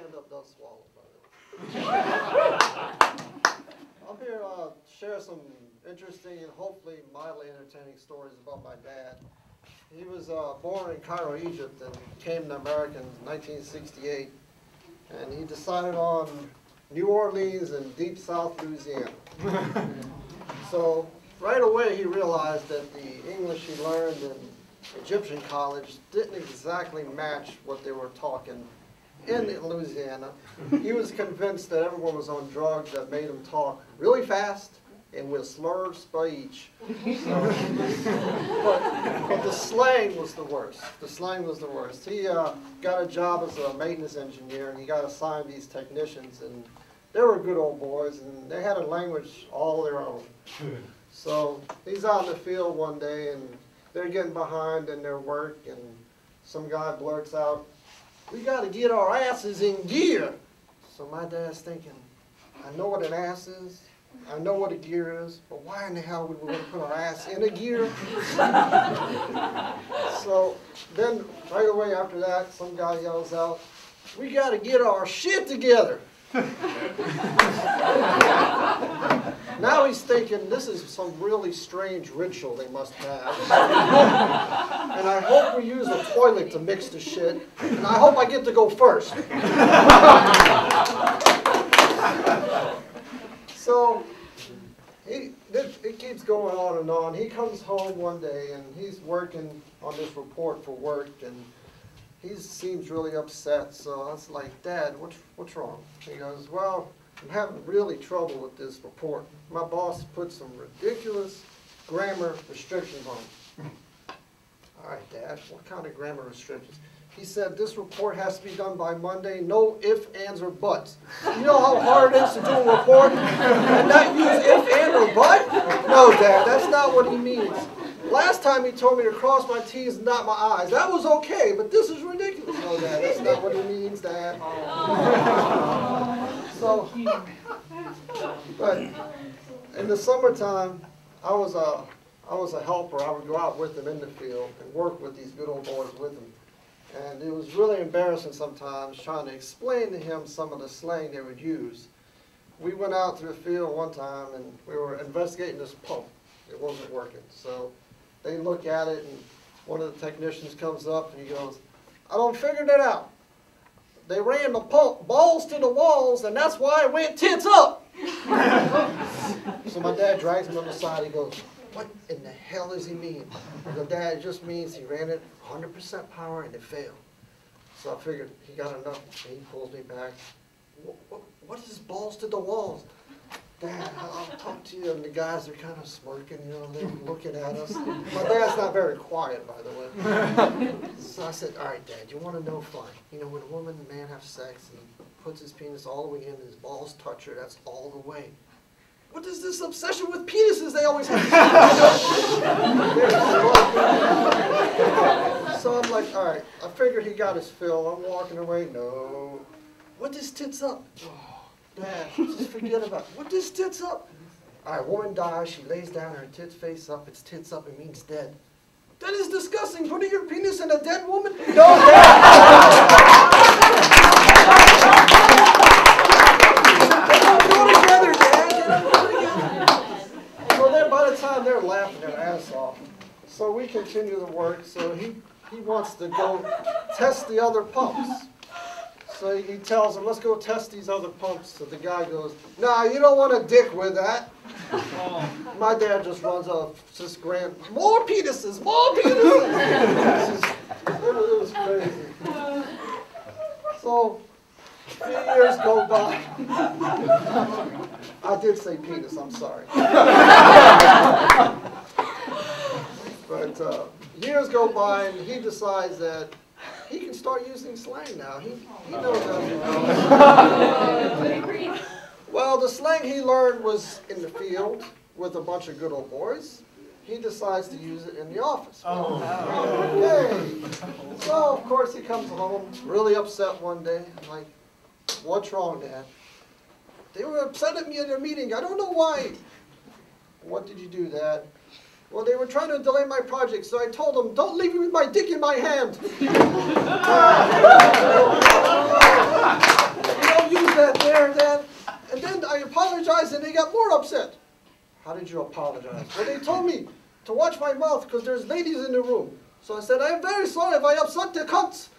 stand-up does swallow, by the way. I'm here to share some interesting and hopefully mildly entertaining stories about my dad. He was born in Cairo, Egypt, and came to America in 1968. And he decided on New Orleans and deep South Louisiana. So right away he realized that the English he learned in Egyptian college didn't exactly match what they were talking in Louisiana. He was convinced that everyone was on drugs that made him talk really fast and with slurred speech. But the slang was the worst. The slang was the worst. He got a job as a maintenance engineer, and he got assigned these technicians, and they were good old boys, and they had a language all their own. So he's out in the field one day, and they're getting behind in their work, and some guy blurts out, "We got to get our asses in gear." So my dad's thinking, I know what an ass is, I know what a gear is, but why in the hell would we want to put our ass in a gear? So then right away after that, some guy yells out, "We got to get our shit together." Now he's thinking, this is some really strange ritual they must have. And I hope we use a toilet to mix the shit. And I hope I get to go first. So it keeps going on and on. He comes home one day and he's working on this report for work, and he seems really upset. So I was like, "Dad, what's wrong?" He goes, "Well, I'm having really trouble with this report. My boss put some ridiculous grammar restrictions on me." "All right, Dad, what kind of grammar restrictions?" He said, "This report has to be done by Monday, no ifs, ands, or buts." You know how hard it is to do a report and not use if, and, or but? No, Dad, that's not what he means. Last time he told me to cross my T's and dot my I's. That was okay, but this is ridiculous. No, Dad, that's not what he means, Dad. So, but in the summertime, I was a helper. I would go out with him in the field and work with these good old boys with him. And it was really embarrassing sometimes trying to explain to him some of the slang they would use. We went out to the field one time and we were investigating this pump. It wasn't working. So they look at it and one of the technicians comes up and he goes, "I don't figure that out. They ran the pump balls to the walls, and that's why it went tits up." So my dad drags him on the side. He goes, "What in the hell does he mean?" I go, "Dad, it just means he ran it 100% power and it failed." So I figured he got enough. And he pulls me back. What is this balls to the walls?" "Dad, I'll talk to you." And the guys are kind of smirking, you know, they're looking at us. My dad's not very quiet, by the way. So I said, "All right, Dad, you want to know fun? You know, when a woman and man have sex and he puts his penis all the way in and his balls touch her, that's all the way. What is this obsession with penises they always have?" So I'm like, all right, I figured he got his fill. I'm walking away. No. "What is tits up?" "Oh, Dad, just forget about it. What is tits up?" "All right, woman dies. She lays down, her tits face up. It's tits up. It means dead." "That is disgusting. Putting your penis in a dead woman?" "No, Dad." By the time they're laughing their ass off. So we continue the work. So he wants to go test the other pumps. So he tells them, "Let's go test these other pumps." So the guy goes, "Nah, you don't want to dick with that." My dad just runs off, just grand, "More penises, more penises." It was crazy. So a few years go by. I did say penis, I'm sorry. But years go by and he decides that he can start using slang now. He knows how to use it. Well, the slang he learned was in the field with a bunch of good old boys. He decides to use it in the office. Okay. So, of course, he comes home really upset one day. I'm like, "What's wrong, Dad?" "They were upset at me at their meeting. I don't know why." "What did you do, Dad?" Well, they were trying to delay my project, so I told them, don't leave me with my dick in my hand. You don't use that there, Dad. And then I apologized, and they got more upset. How did you apologize? Well, they told me to watch my mouth because there's ladies in the room. So I said, I am very sorry if I upset the cunts.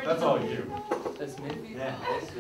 That's all you. That's me? Yeah. That's